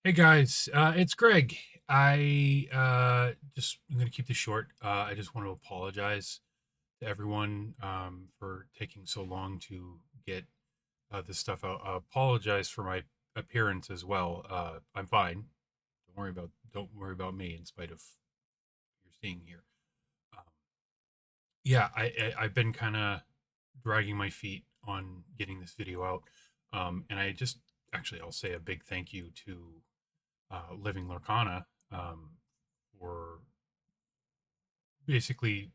Hey guys, it's Greg. I'm gonna keep this short. I just want to apologize to everyone for taking so long to get this stuff out. Apologize for my appearance as well. I'm fine. Don't worry about me, in spite of what you're seeing here. Um, yeah, I've been kind of dragging my feet on getting this video out, and I'll say a big thank you to Living Lorcana for basically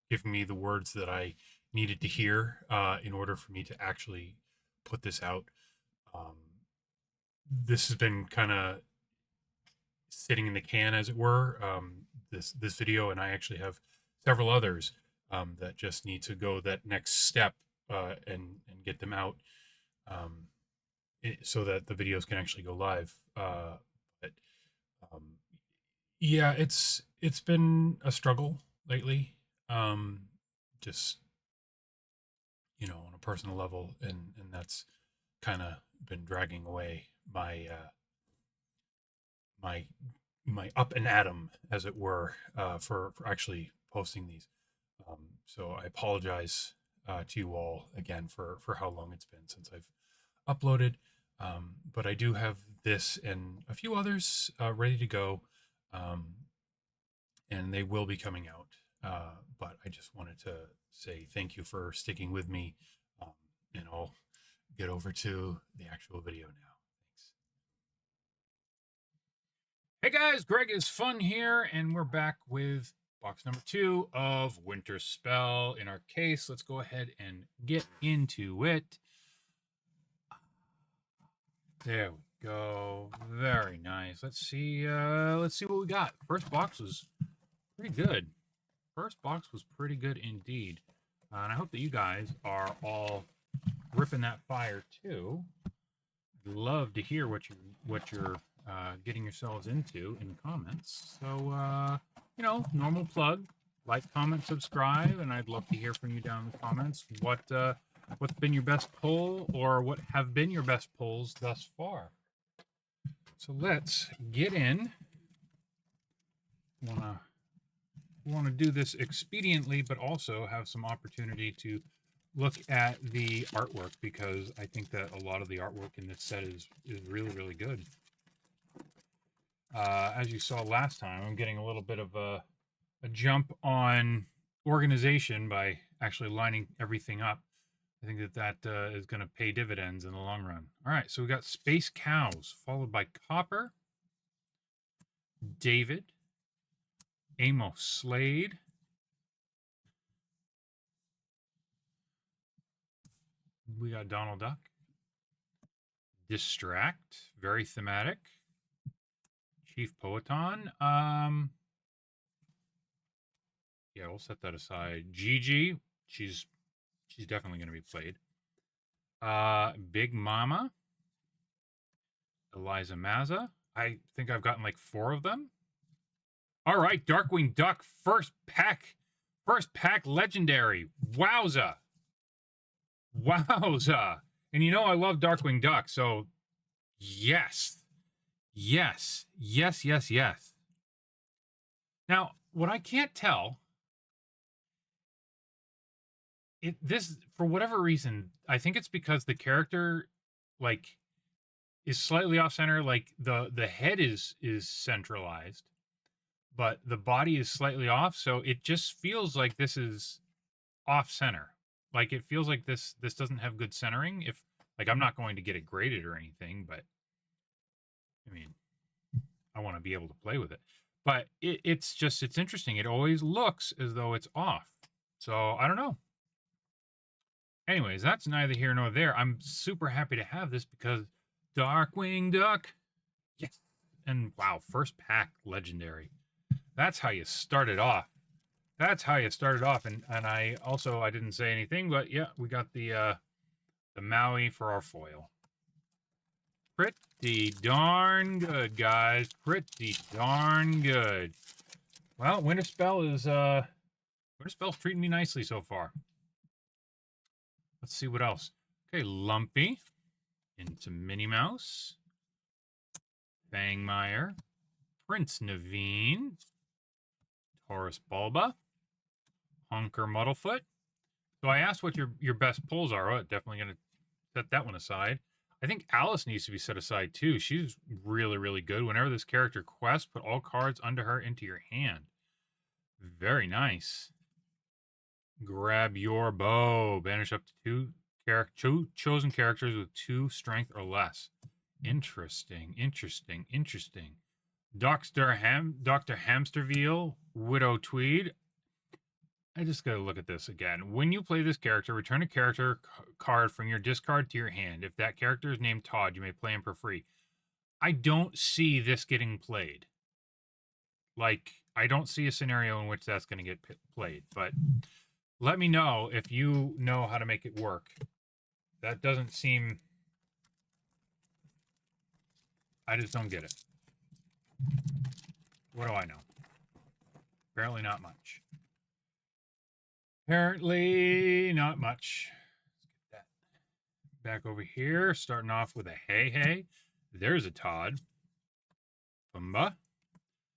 giving me the words that I needed to hear in order for me to actually put this out. Um, this has been kind of sitting in the can, as it were. This video, and I actually have several others that just need to go that next step and get them out um, so that the videos can actually go live. But um, yeah, it's been a struggle lately. Um, just on a personal level, and that's kind of been dragging away my my up and atom, as it were, for actually posting these. So I apologize to you all again for how long it's been since I've uploaded. But I do have this and a few others ready to go. Um, and they will be coming out. But I just wanted to say thank you for sticking with me, um, and I'll get over to the actual video now. Thanks. Hey guys, Greg is Fun here, and we're back with box number 2 of Winterspell. In our case, let's go ahead and get into it. There we go. Very nice. Let's see what we got. First box was pretty good. First box was pretty good indeed. And I hope that you guys are all ripping that fire too. I'd love to hear what you're getting yourselves into in the comments. So normal plug, like, comment, subscribe, and I'd love to hear from you down in the comments. What's been your best pull, or what have been your best pulls thus far? So let's get in. Want to do this expediently, but also have some opportunity to look at the artwork, because I think that a lot of the artwork in this set is really, really good. As you saw last time, I'm getting a little bit of a jump on organization by actually lining everything up. I think that is going to pay dividends in the long run. All right, so we got Space Cows, followed by Copper, David, Amos Slade, we got Donald Duck, Distract, very thematic, Chief Poeton. Yeah, we'll set that aside. Gigi, she's definitely going to be played. Big Mama, Eliza Mazza. I think I've gotten like 4 of them. All right, Darkwing Duck, first pack legendary. Wowza. Wowza. And I love Darkwing Duck, so yes. Yes. Yes, yes, yes. Now, what I can't tell, this, for whatever reason, I think it's because the character, like, is slightly off center. Like, the head is centralized, but the body is slightly off, so it just feels like this is off center. Like, it feels like this doesn't have good centering. If, like, I'm not going to get it graded or anything, but I mean, I want to be able to play with it. But it's interesting. It always looks as though it's off. So I don't know. Anyways, that's neither here nor there. I'm super happy to have this because Darkwing Duck. Yes. And wow, first pack legendary. That's how you started off. That's how you started off. And I didn't say anything, but yeah, we got the Maui for our foil. Pretty darn good, guys. Pretty darn good. Well, Winterspell's treating me nicely so far. Let's see what else. Okay, Lumpy into Minnie Mouse. Fangmire, Prince Naveen, Taurus Bulba, Hunker Muddlefoot. So I asked what your best pulls are. Oh, definitely going to set that one aside. I think Alice needs to be set aside too. She's really, really good. Whenever this character quests, put all cards under her into your hand. Very nice. Grab your bow. Banish up to two chosen characters with 2 strength or less. Interesting. Dr. Hamsterville, Widow Tweed. I just gotta look at this again. When you play this character, return a character card from your discard to your hand. If that character is named Todd, you may play him for free. I don't see this getting played. Like, I don't see a scenario in which that's going to get played. But let me know if you know how to make it work. That doesn't seem... I just don't get it. What do I know? Apparently not much. Apparently not much. Let's get that back over here. Starting off with a hey. There's a Todd. Pumbaa.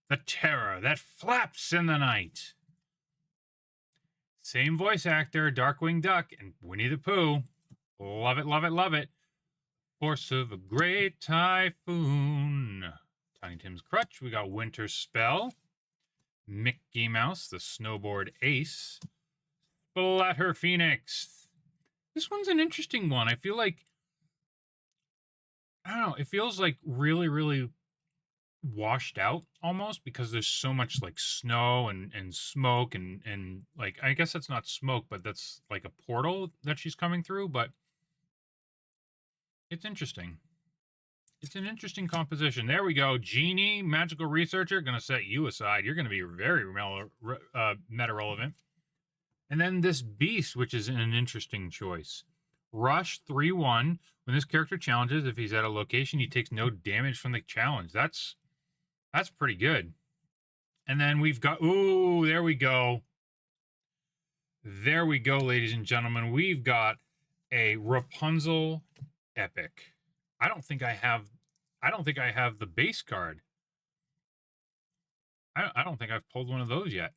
The terror that flaps in the night. Same voice actor, Darkwing Duck and Winnie the Pooh. Love it. Force of a great typhoon. Tiny Tim's Crutch. We got Winterspell. Mickey Mouse, the snowboard ace. Splatter Phoenix. This one's an interesting one. I feel like, I don't know, it feels like really, really washed out almost because there's so much like snow and smoke and like, I guess that's not smoke, but that's like a portal that she's coming through, but it's interesting. It's an interesting composition. There we go. Genie, Magical Researcher, going to set you aside. You're going to be very meta relevant. And then this Beast, which is an interesting choice. Rush 3/1. When this character challenges, if he's at a location, he takes no damage from the challenge. That's pretty good. And then we've got, ooh, there we go. There we go, ladies and gentlemen. We've got a Rapunzel epic. I don't think I have the base card. I don't think I've pulled one of those yet.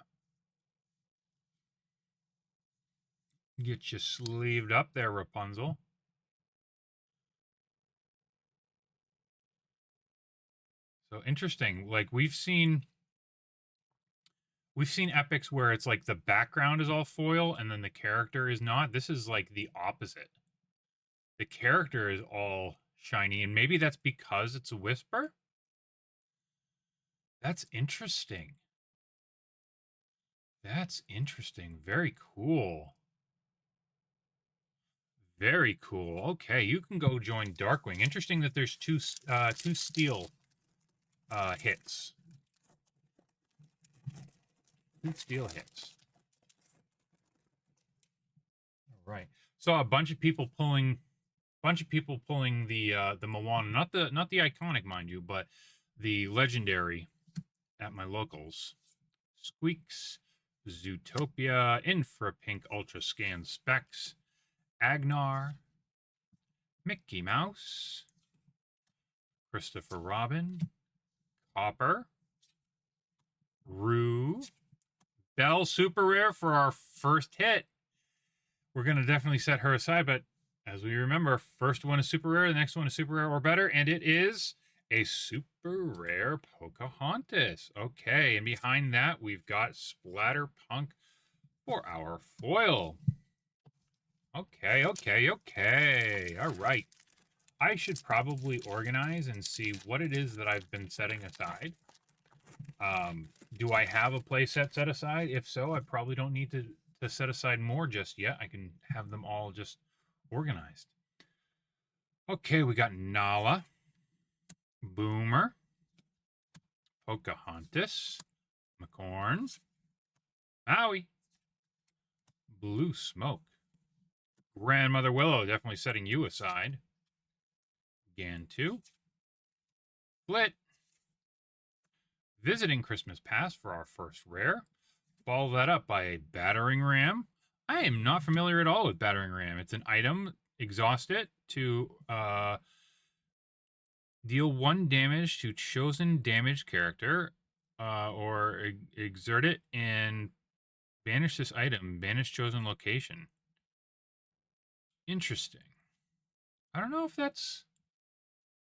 Get you sleeved up there, Rapunzel. So interesting. Like we've seen epics where it's like the background is all foil and then the character is not. This is like the opposite. The character is all shiny, and maybe that's because it's a Whisper. That's interesting. That's interesting. Very cool. Very cool. Okay, you can go join Darkwing. Interesting that there's two steel hits. 2 steel hits. All right. Saw a bunch of people pulling the Moana, not the iconic, mind you, but the legendary at my locals. Squeaks, Zootopia, Infra Pink Ultra Scan Specs, Agnar, Mickey Mouse, Christopher Robin, Copper, Rue, Belle Super Rare for our first hit. We're going to definitely set her aside, but as we remember, first one is super rare, the next one is super rare or better, and it is a super rare Pocahontas. Okay, and behind that, we've got Splatterpunk for our foil. Okay. All right. I should probably organize and see what it is that I've been setting aside. Do I have a play set aside? If so, I probably don't need to set aside more just yet. I can have them all just organized. Okay, we got Nala, Boomer, Pocahontas, McCorn, Maui, Blue Smoke, Grandmother Willow, definitely setting you aside, Gantu, Flit, Visiting Christmas Pass for our first rare. Follow that up by a Battering Ram. I am not familiar at all with Battering Ram. It's an item. Exhaust it to Deal 1 damage to chosen damaged character, or exert it and banish this item. Banish chosen location. Interesting. I don't know if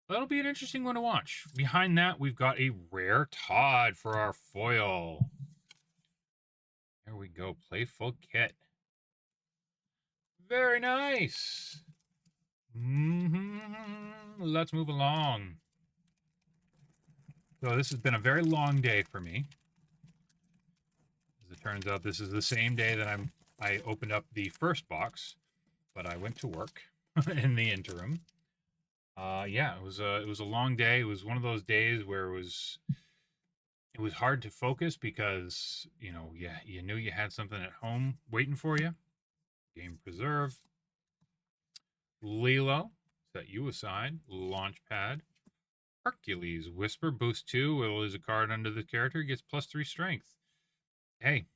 that'll be an interesting one to watch. Behind that, we've got a rare Todd for our foil. There we go. Playful kit. Very nice. Let's move along. So this has been a very long day for me. As it turns out, this is the same day that I opened up the first box, but I went to work in the interim. Yeah, it was a long day. It was one of those days where it was hard to focus because you knew you had something at home waiting for you. Game preserve. Lilo, set you aside. Launchpad. Hercules, Whisper, boost 2. Will lose a card under the character, gets +3 strength. Hey,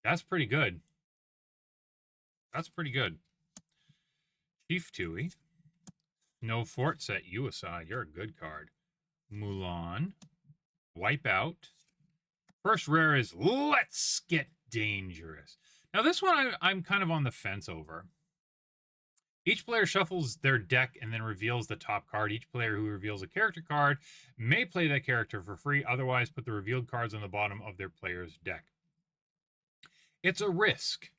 that's pretty good. That's pretty good. Chief Tui. No Fort, set you aside. You're a good card. Mulan. Wipeout. First rare is Let's Get Dangerous. Now, this one I'm kind of on the fence over. Each player shuffles their deck and then reveals the top card. Each player who reveals a character card may play that character for free. Otherwise, put the revealed cards on the bottom of their player's deck. It's a risk.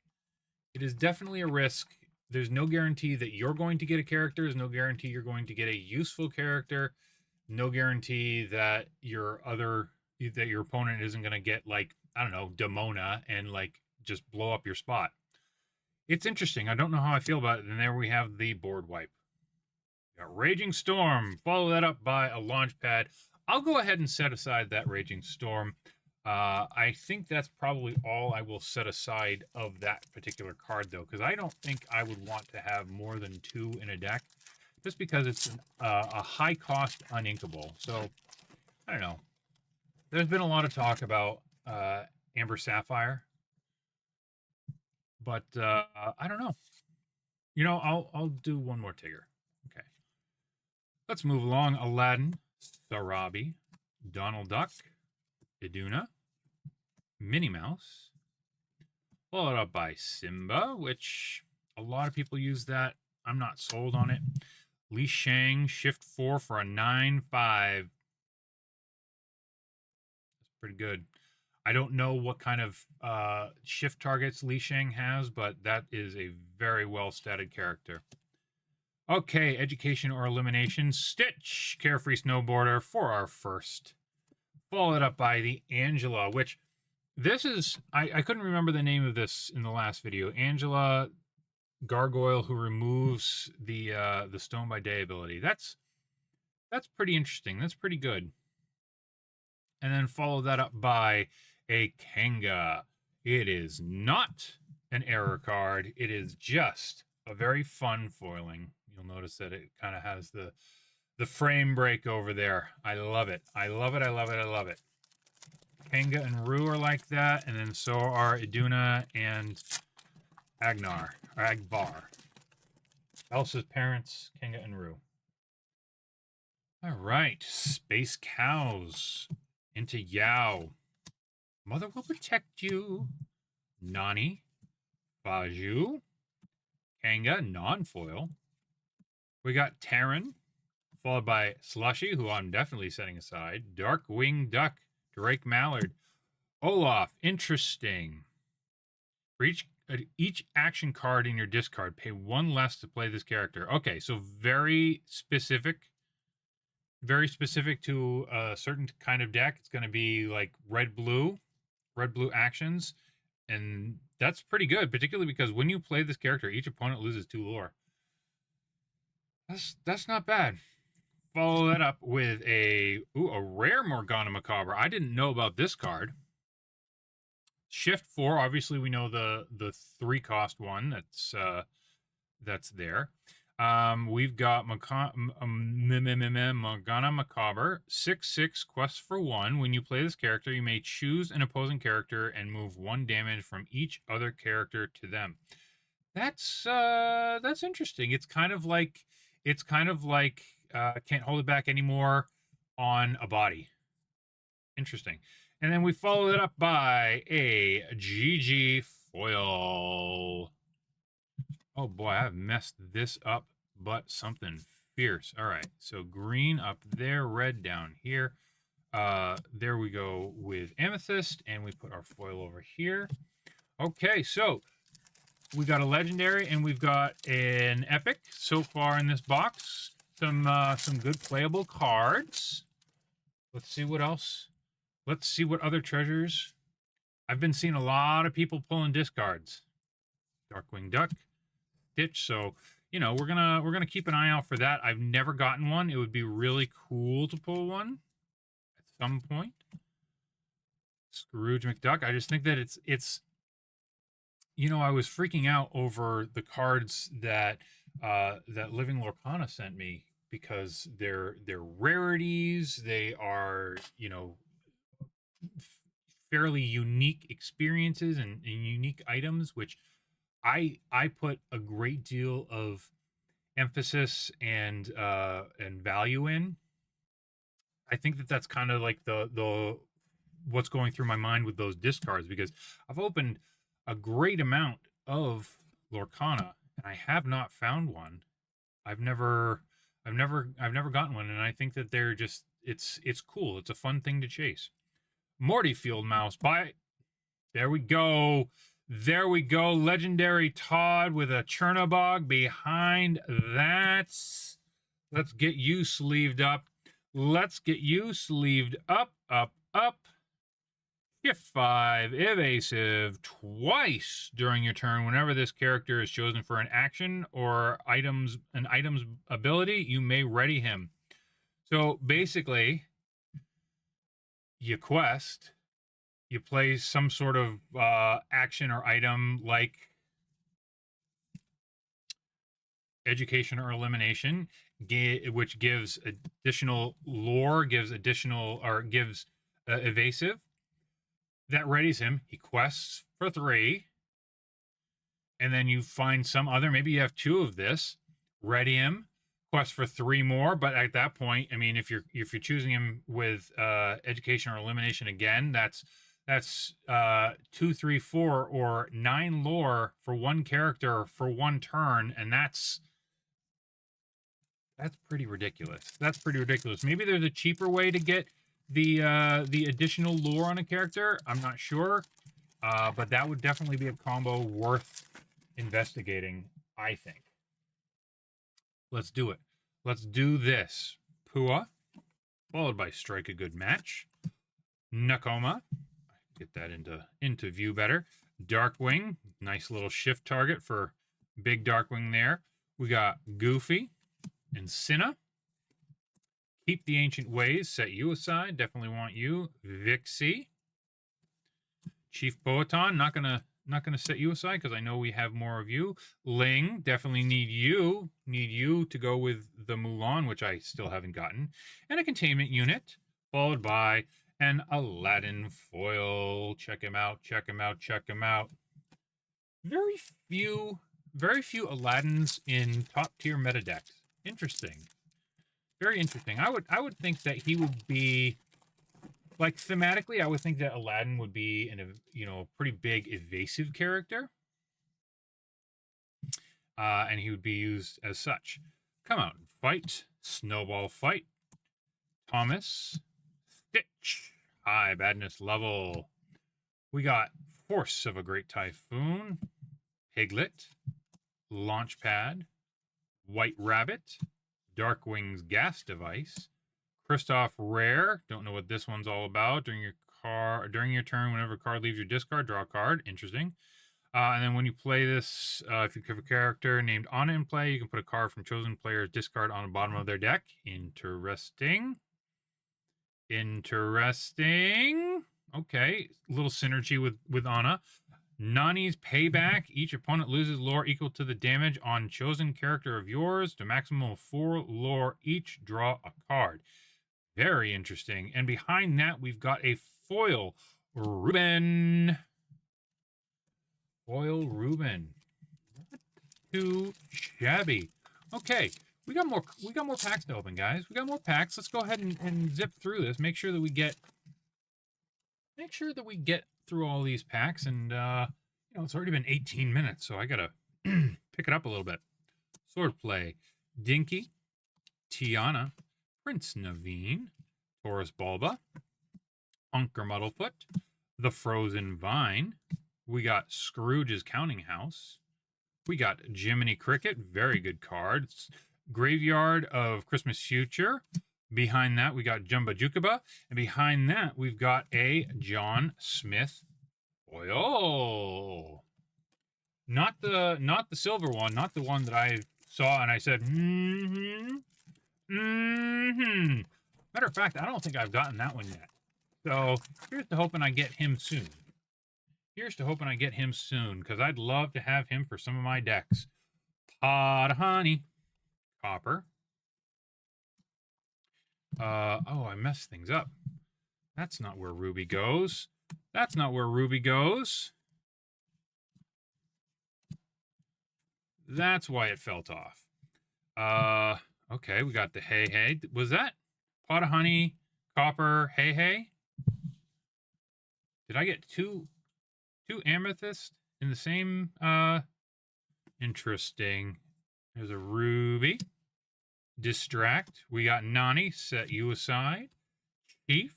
It is definitely a risk. There's no guarantee that you're going to get a character. There's no guarantee you're going to get a useful character. No guarantee that your opponent isn't going to get, like, I don't know, Demona and like just blow up your spot. It's interesting. I don't know how I feel about it. And there we have the board wipe. Got Raging Storm. Follow that up by a launch pad. I'll go ahead and set aside that Raging Storm. I think that's probably all I will set aside of that particular card, though, because I don't think I would want to have more than 2 in a deck, just because it's a high-cost uninkable. So, I don't know. There's been a lot of talk about Amber Sapphire, but I don't know. I'll do one more Tigger. Okay. Let's move along. Aladdin, Sarabi, Donald Duck, Iduna, Minnie Mouse, followed up by Simba, which a lot of people use that. I'm not sold on it. Li Shang, shift 4 for a 9/5. That's pretty good. I don't know what kind of shift targets Li Shang has, but that is a very well-statted character. Okay, education or elimination. Stitch, carefree snowboarder for our first. Followed up by the Angela, which this is, I couldn't remember the name of this in the last video. Angela Gargoyle, who removes the Stone by Day ability. That's pretty interesting. That's pretty good. And then follow that up by a Kanga. It is not an error card. It is just a very fun foiling. You'll notice that it kind of has the frame break over there. I love it. I love it. I love it. I love it. Kanga and Rue are like that, and then so are Iduna and Agbar. Elsa's parents, Kanga and Rue. All right, Space Cows into Yao. Mother will protect you. Nani, Baju, Kanga, non-foil. We got Terran, followed by Slushy, who I'm definitely setting aside. Darkwing Duck, Drake Mallard. Olaf, interesting. For each action card in your discard, pay 1 less to play this character. Okay, so very specific to a certain kind of deck. It's going to be like red-blue actions, and that's pretty good, particularly because when you play this character, each opponent loses 2 lore. That's not bad. Follow that up with a rare Morgana Macabre. I didn't know about this card. Shift 4, obviously we know the 3-cost one that's there. We've got Morgana Macabre, 6/6, quest for 1. When you play this character, you may choose an opposing character and move 1 damage from each other character to them. That's interesting. It's kind of like can't hold it back anymore on a body. Interesting. And then we follow it up by a GG foil. Oh boy, I've messed this up, but something fierce. All right, so green up there, red down here. There we go with amethyst, and we put our foil over here. Okay, so we got a legendary and we've got an epic so far in this box. Some good playable cards. Let's see what else. Let's see what other treasures. I've been seeing a lot of people pulling discards. Darkwing Duck, Stitch. So you know we're gonna keep an eye out for that. I've never gotten one. It would be really cool to pull one at some point. Scrooge McDuck. I just think that it's you know, I was freaking out over the cards that that Living Lorcana sent me because they're rarities. They are, you know, fairly unique experiences and unique items, which I put a great deal of emphasis and value in. I think that that's kind of like the what's going through my mind with those discards because I've opened a great amount of Lorcana and I have not found one. I've never gotten one, and I think that they're just it's cool. It's a fun thing to chase. Morty Field Mouse by there we go. There we go. Legendary Todd with a Chernobog behind that. Let's get you sleeved up. Let's get you sleeved up, up, up. Shift 5, evasive, twice during your turn. Whenever this character is chosen for an action or an item's ability, you may ready him. So basically, you quest, you play some sort of action or item like education or elimination, which gives additional lore, gives evasive. That readies him. He quests for 3. And then you find some other, maybe you have 2 of this, ready him, quest for 3 more. But at that point, I mean, if you're choosing him with education or elimination again, that's 2, 3, 4, or 9 lore for 1 character for 1 turn, and that's pretty ridiculous. That's pretty ridiculous. Maybe there's a cheaper way to get the additional lore on a character. I'm not sure, but that would definitely be a combo worth investigating, I think. Let's do it. Let's do this. Pua, followed by Strike a Good Match. Nakoma, get that into view better. Darkwing, nice little shift target for big Darkwing there. We got Goofy and Cinna. Keep the Ancient Ways, set you aside. Definitely want you. Vixie. Chief Boaton, not gonna set you aside because I know we have more of you. Ling, definitely need you. Need you to go with the Mulan, which I still haven't gotten. And a containment unit, followed by an Aladdin foil. Check him out, check him out, check him out. Very few Aladdins in top tier meta decks. Interesting. Very interesting. I would think that he would be, like, thematically, I would think that Aladdin would be a pretty big evasive character. And he would be used as such. Come out and fight. Snowball fight. Thomas. Stitch. High badness level. We got Force of a Great Typhoon. Piglet. Launchpad. White Rabbit. Darkwing's Gas Device, Kristoff Rare. Don't know what this one's all about. During your turn, whenever a card leaves your discard, draw a card. Interesting. And then when you play this, if you have a character named Anna in play, you can put a card from chosen player's discard on the bottom of their deck. Interesting. Interesting. Okay, a little synergy with Anna. Nani's Payback. Each opponent loses lore equal to the damage on chosen character of yours. To maximum of 4 lore each, draw a card. Very interesting. And behind that, we've got a foil Ruben. Foil Ruben. Not too shabby. Okay, We got more packs to open, guys. We got more packs. Let's go ahead and zip through this. Make sure that we get through all these packs. And it's already been 18 minutes, so I gotta pick it up a little bit. Swordplay, Dinky, Tiana, Prince Naveen, Taurus Bulba, Unker Muddlefoot, The Frozen Vine. We got Scrooge's Counting House. We got Jiminy Cricket, very good cards. Graveyard of Christmas Future. Behind that, we got Jumba Jukaba. And behind that, we've got a John Smith foil. Not the silver one, not the one that I saw and I said, Matter of fact, I don't think I've gotten that one yet. So here's to hoping I get him soon. Here's to hoping I get him soon, because I'd love to have him for some of my decks. Pot of Honey. Copper. Oh, I messed things up. That's not where Ruby goes. That's not where Ruby goes. That's why it felt off. Okay, we got the Hey Hey. Was that Pot of Honey, Copper, Hey Hey? Did I get two amethyst in the same? Interesting. There's a Ruby. Distract. We got Nani. Set You Aside. Chief.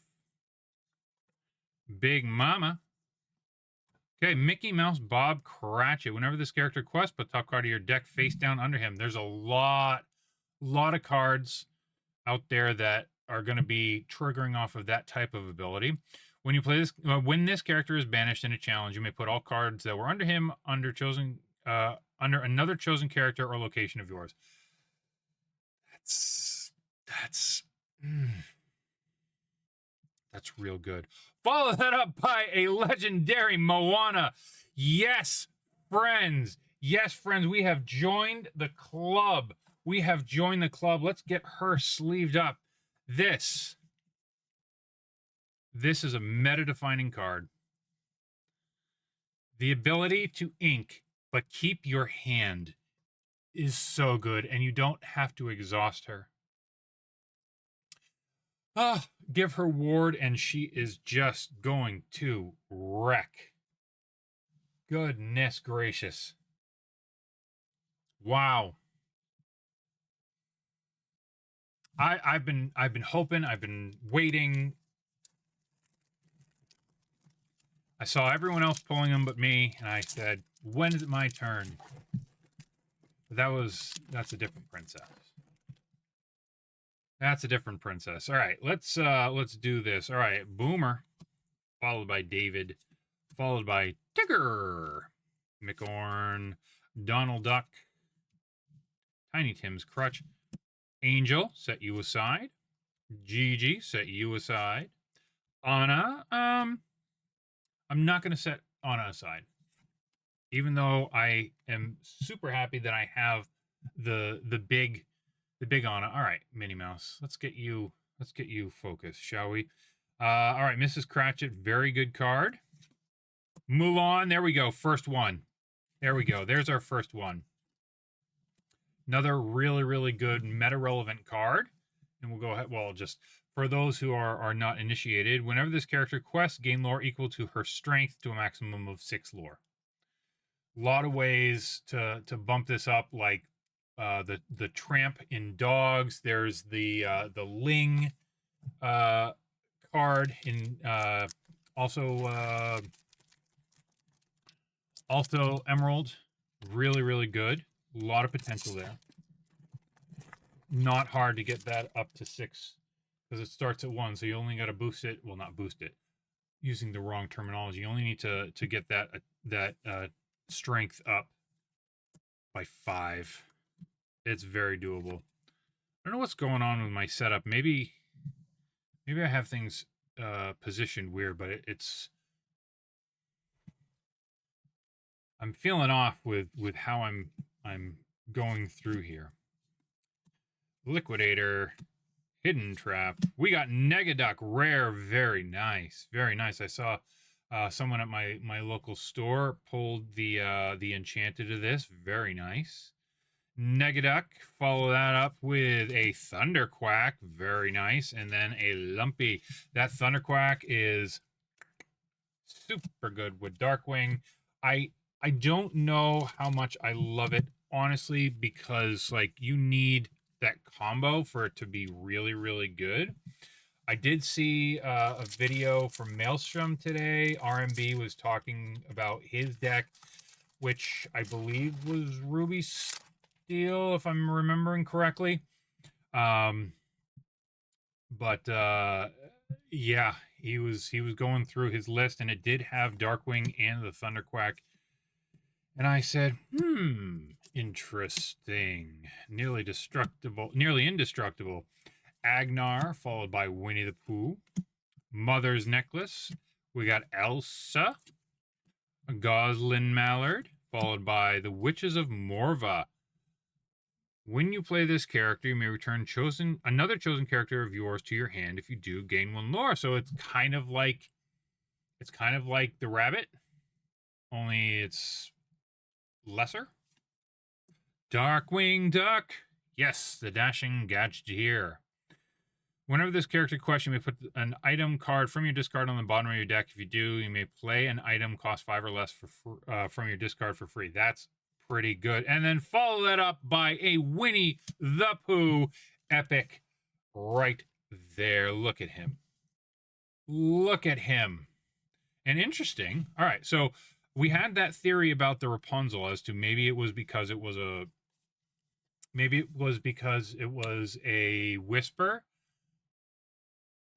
Big Mama. Okay, Mickey Mouse, Bob Cratchit. Whenever this character quests, put top card of your deck face down under him. There's a lot of cards out there that are going to be triggering off of that type of ability. When you play this, when this character is banished in a challenge, you may put all cards that were under him under another chosen character or location of yours. That's real good. Follow that up by a legendary Moana. Yes, friends. Yes, friends. We have joined the club. We have joined the club. Let's get her sleeved up. This is a meta-defining card. The ability to ink, but keep your hand, is so good, and you don't have to exhaust her. Give her ward, and she is just going to wreck. Goodness gracious. Wow. I've been hoping, I've been waiting. I saw everyone else pulling them but me, and I said, when is it my turn? That's a different princess. That's a different princess. All right, let's do this. All right, Boomer, followed by David, followed by Tigger, McOrn, Donald Duck, Tiny Tim's Crutch, Angel, Set You Aside, Gigi, Set You Aside, Anna, I'm not going to set Anna aside, even though I am super happy that I have the big Anna. All right, Minnie Mouse, let's get you focused, shall we? All right, Mrs. Cratchit, very good card. Mulan, there we go, first one. There we go. There's our first one. Another really, really good meta-relevant card. And we'll go ahead, well, just for those who are not initiated, whenever this character quests, gain lore equal to her strength to a maximum of 6 lore. A lot of ways to bump this up, like the tramp in dogs. There's the Ling card in also Emerald. Really, really good. A lot of potential there. Not hard to get that up to 6 because it starts at 1, so you only got to boost it. Well, not boost it, using the wrong terminology. You only need to get that strength up by 5. It's very doable. I don't know what's going on with my setup. Maybe I have things positioned weird, but it's I'm feeling off with how I'm going through here. Liquidator, Hidden Trap. We got Negaduck rare. Very nice, very nice. I saw someone at my local store pulled the enchanted of this. Very nice. Negaduck. Follow that up with a Thunderquack. Very nice. And then a Lumpy. That Thunderquack is super good with Darkwing. I don't know how much I love it, honestly, because like you need that combo for it to be really, really good. I did see a video from Maelstrom today. RMB was talking about his deck, which I believe was Ruby Steel, if I'm remembering correctly. Um, but yeah, he was going through his list, and it did have Darkwing and the Thunderquack. And I said, interesting. Nearly indestructible. Agnar, followed by Winnie the Pooh. Mother's Necklace. We got Elsa. Goslin Mallard, followed by the Witches of Morva. When you play this character, you may return another chosen character of yours to your hand. If you do, gain 1 lore. So it's kind of like the rabbit, only it's lesser. Darkwing Duck. Yes, the dashing gadgeteer. Whenever this character question, you may put an item card from your discard on the bottom of your deck. If you do, you may play an item cost 5 or less from your discard for free. That's pretty good. And then follow that up by a Winnie the Pooh epic right there. Look at him. Look at him. And interesting. All right, so we had that theory about the Rapunzel as to maybe it was because it was a whisper.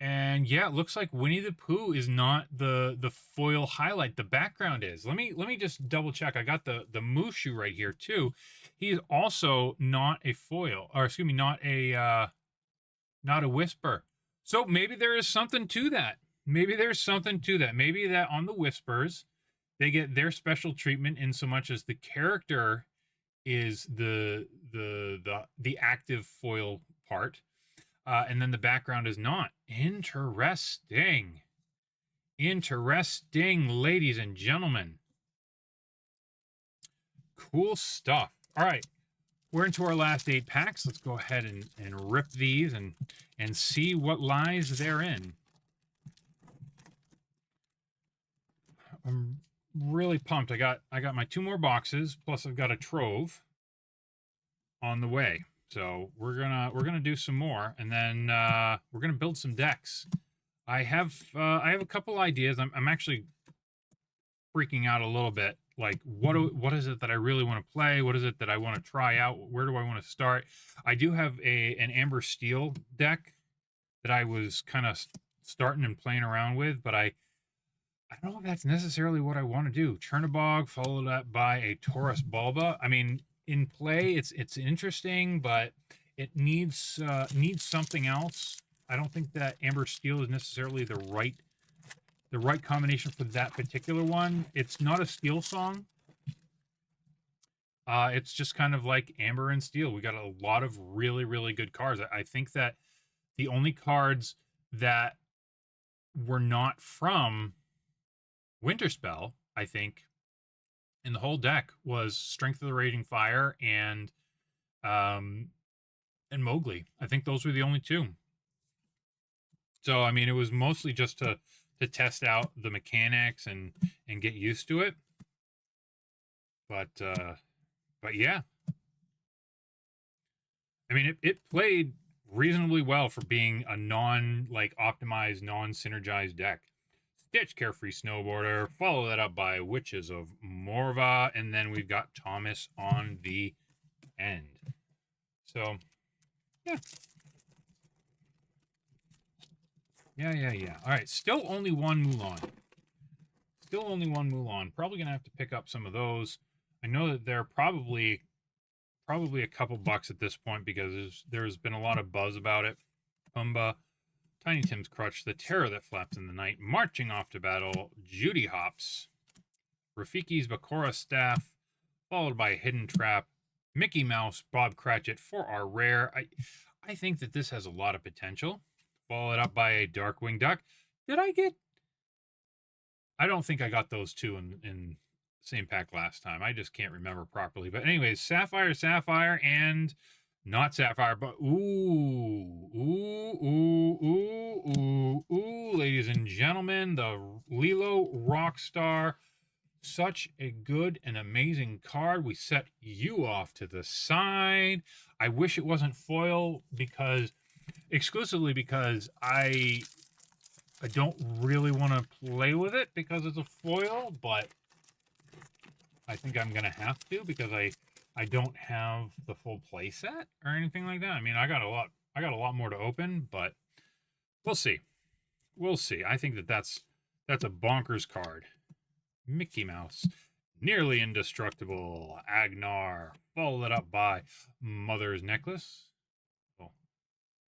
And yeah, it looks like Winnie the Pooh is not the foil highlight. The background is. Let me just double check. I got the Mushu right here too. He is also not a foil, or excuse me, not a whisper. So maybe there is something to that. Maybe there's something to that. Maybe that on the whispers, they get their special treatment in so much as the character is the active foil part. And then the background is not. Interesting. Interesting, ladies and gentlemen. Cool stuff. All right. We're into our last 8 packs. Let's go ahead and rip these and see what lies therein. I'm really pumped. I got my 2 more boxes, plus I've got a trove on the way. So we're gonna do some more, and then we're gonna build some decks. I have a couple ideas. I'm actually freaking out a little bit. Like what is it that I really want to play? What is it that I want to try out? Where do I want to start? I do have an Amber Steel deck that I was kind of starting and playing around with, but I don't know if that's necessarily what I want to do. Chernabog followed up by a Taurus Bulba. I mean, in play, it's interesting, but it needs something else. I don't think that Amber Steel is necessarily the right combination for that particular one. It's not a Steel song. It's just kind of like Amber and Steel. We got a lot of really, really good cards. I think that the only cards that were not from Winterspell, I think, in the whole deck was Strength of the Raging Fire and Mowgli. I think those were the only 2. So I mean, it was mostly just to test out the mechanics and get used to it. But yeah, I mean, it played reasonably well for being a optimized, non-synergized deck. Stitch, Carefree Snowboarder. Follow that up by Witches of Morva. And then we've got Thomas on the end. So, yeah. Yeah. All right, still only 1 Mulan. Probably going to have to pick up some of those. I know that they're probably a couple bucks at this point because there's been a lot of buzz about it. Pumbaa. Tiny Tim's Crutch, the Terror That Flaps in the Night, Marching Off to Battle, Judy Hops, Rafiki's Bakura Staff, followed by Hidden Trap, Mickey Mouse, Bob Cratchit for our rare. I think that this has a lot of potential. Followed up by a Darkwing Duck. I don't think I got those 2 in same pack last time. I just can't remember properly. But anyways, Sapphire, and not Sapphire, but ladies and gentlemen, the Lilo Rockstar. Such a good and amazing card. We set you off to the side. I wish it wasn't foil exclusively because I don't really want to play with it because it's a foil, but I think I'm gonna have to because I don't have the full play set or anything like that. I mean, I got a lot more to open, but we'll see. We'll see. I think that's a bonkers card. Mickey Mouse, nearly indestructible. Agnar, follow that up by Mother's Necklace.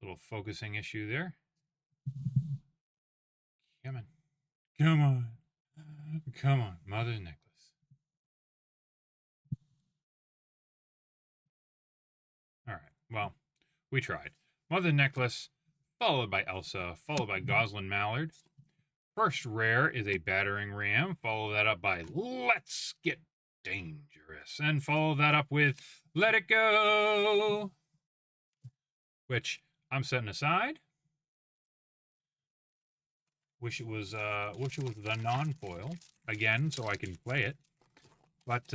Little focusing issue there. Come on. Come on. Come on, Mother's Necklace. All right, well, we tried. Mother's Necklace, followed by Elsa, followed by Goslin Mallard. First rare is a Battering Ram. Follow that up by Let's Get Dangerous. And follow that up with Let It Go, which I'm setting aside. Wish it was the non-foil again so I can play it. But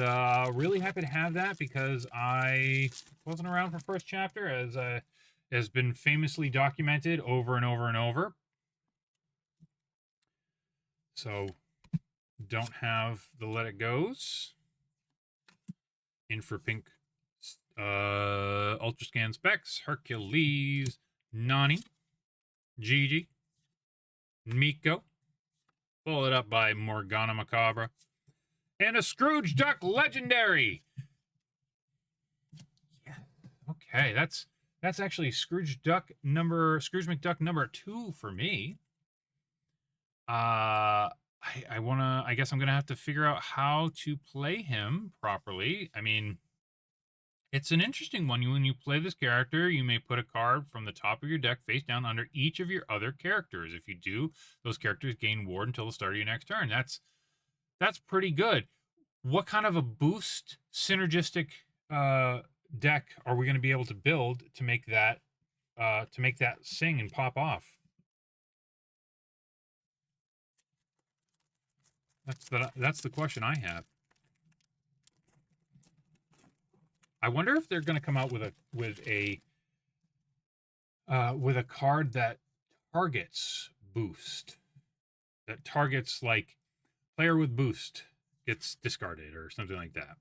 really happy to have that because I wasn't around for first chapter, as has been famously documented over and over and over. So don't have the Let It Goes. In for pink. Ultra Scan Specs, Hercules, Nani, Gigi, Miko. Followed up by Morgana Macabre. And a Scrooge Duck Legendary. Yeah. Okay, that's actually Scrooge McDuck number 2 for me. I guess I'm gonna have to figure out how to play him properly. I mean, it's an interesting one. When you play this character, you may put a card from the top of your deck face down under each of your other characters. If you do, those characters gain ward until the start of your next turn. That's pretty good. What kind of a boost synergistic deck are we going to be able to build to make that sing and pop off? That's the question I have. I wonder if they're going to come out with a card that targets boost, that targets like player with boost gets discarded or something like that.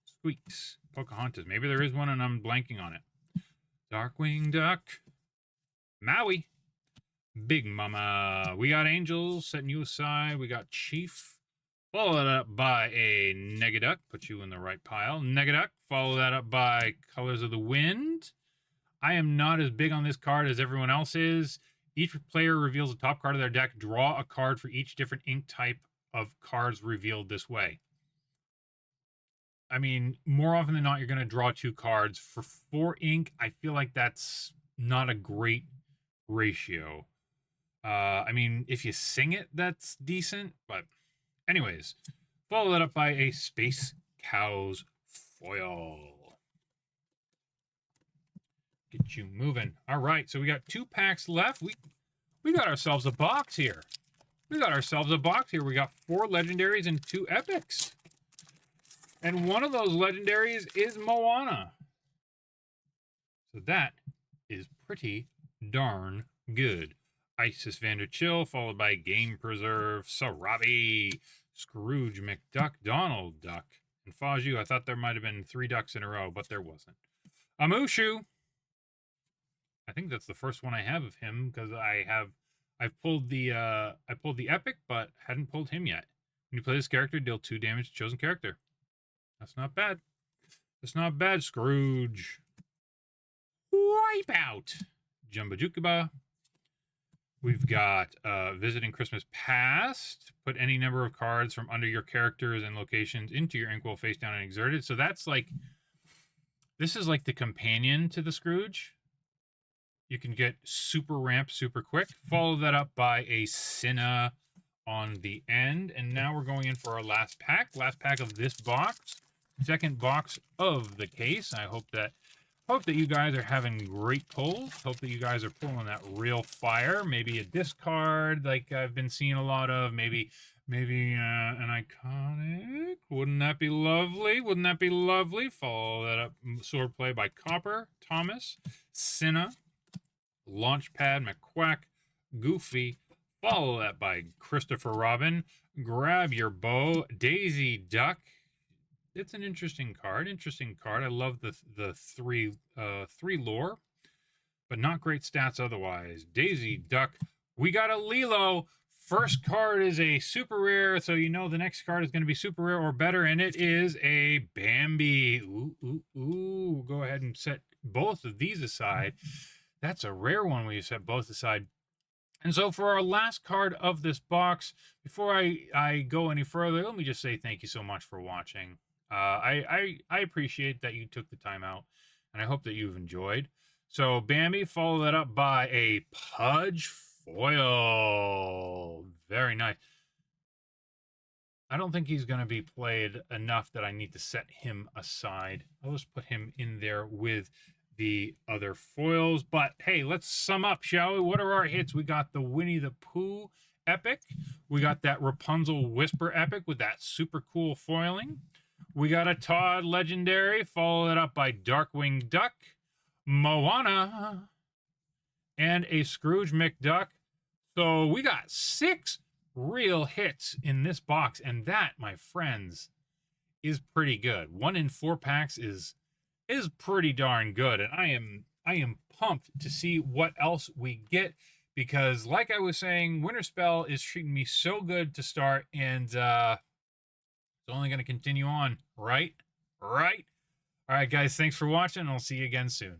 Squeaks, Pocahontas. Maybe there is one and I'm blanking on it. Darkwing Duck, Maui, Big Mama. We got Angels setting you aside. We got Chief. Follow that up by a Negaduck. Put you in the right pile. Negaduck. Follow that up by Colors of the Wind. I am not as big on this card as everyone else is. Each player reveals a top card of their deck. Draw a card for each different ink type of cards revealed this way. I mean, more often than not, you're going to draw 2 cards. For 4 ink, I feel like that's not a great ratio. I mean, if you sing it, that's decent, but anyways, follow that up by a Space Cows foil. Get you moving. All right, so we got 2 packs left. We got ourselves a box here. We got 4 legendaries and 2 epics. And one of those legendaries is Moana. So that is pretty darn good. Isis Vanderchill, followed by Game Preserve, Sarabi, Scrooge McDuck, Donald Duck, and Faju. I thought there might have been 3 ducks in a row, but there wasn't. Amushu. I think that's the first one I have of him because I've pulled the epic, but hadn't pulled him yet. When you play this character, deal 2 damage to chosen character. That's not bad. That's not bad, Scrooge. Wipeout. Jumbo Jukuba. We've got Visiting Christmas Past. Put any number of cards from under your characters and locations into your inkwell face down and exerted. So that's like, this is like the companion to the Scrooge. You can get super ramp super quick. Follow that up by a Cinna on the end. And now we're going in for our last pack of this box, second box of the case. I hope that you guys are having great pulls. Hope that you guys are pulling that real fire. Maybe a discard like I've been seeing a lot of. Maybe an iconic. Wouldn't that be lovely? Wouldn't that be lovely? Follow that up. Sword play by Copper, Thomas, Cinna, Launchpad, McQuack, Goofy. Follow that by Christopher Robin. Grab your bow, Daisy Duck. It's an interesting card. I love the three lore, but not great stats otherwise. Daisy Duck. We got a Lilo. First card is a super rare, so you know the next card is going to be super rare or better, and it is a Bambi. Ooh. Go ahead and set both of these aside. That's a rare one when you set both aside. And so for our last card of this box, before I go any further, let me just say thank you so much for watching. I appreciate that you took the time out, and I hope that you've enjoyed. So Bambi, follow that up by a Pudge foil. Very nice. I don't think he's going to be played enough that I need to set him aside. I'll just put him in there with the other foils. But hey, let's sum up, shall we? What are our hits? We got the Winnie the Pooh epic. We got that Rapunzel Whisper epic with that super cool foiling. We got a Todd legendary. Follow it up by Darkwing Duck, Moana, and a Scrooge McDuck. So we got 6 real hits in this box, and that, my friends, is pretty good. 1 in 4 packs is pretty darn good, and I am pumped to see what else we get, because like I was saying, Winterspell is treating me so good to start, and it's only going to continue on, right? All right, guys, thanks for watching. I'll see you again soon.